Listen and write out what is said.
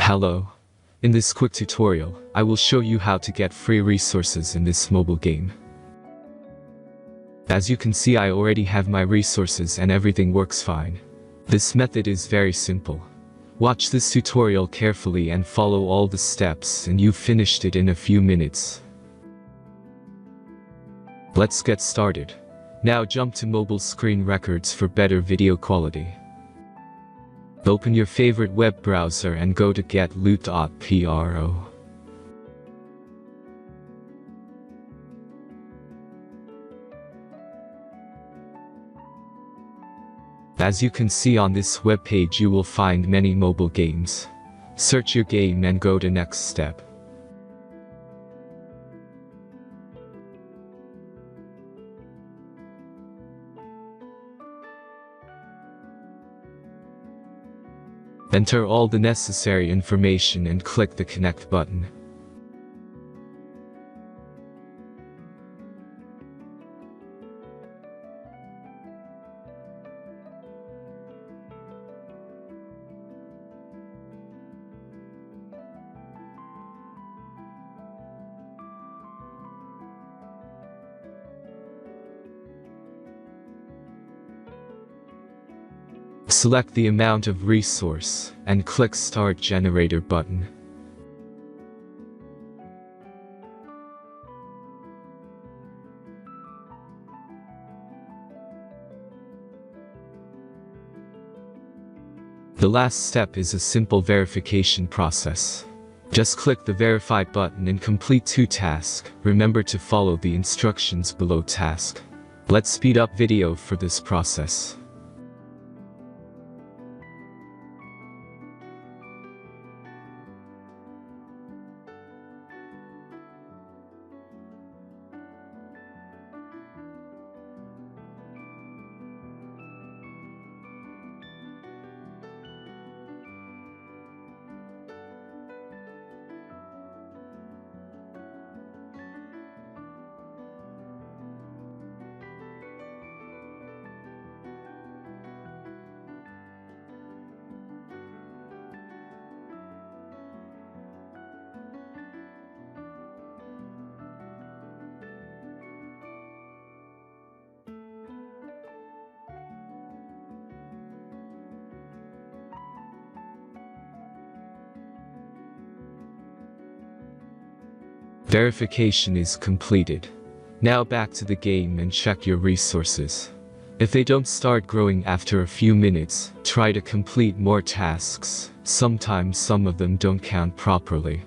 Hello. In this quick tutorial, I will show you how to get free resources in this mobile game. As you can see, I already have my resources and everything works fine. This method is very simple. Watch this tutorial carefully and follow all the steps and you've finished it in a few minutes. Let's get started. Now jump to mobile screen records for better video quality. Open your favorite web browser and go to getloot.pro. As you can see on this web page, you will find many mobile games. Search your game and go to next step. Enter all the necessary information and click the connect button. Select the amount of resource and click Start Generator button. The last step is a simple verification process. Just click the Verify button and complete 2 tasks. Remember to follow the instructions below task. Let's speed up video for this process. Verification is completed. Now back to the game and check your resources. If they don't start growing after a few minutes, try to complete more tasks. Sometimes some of them don't count properly.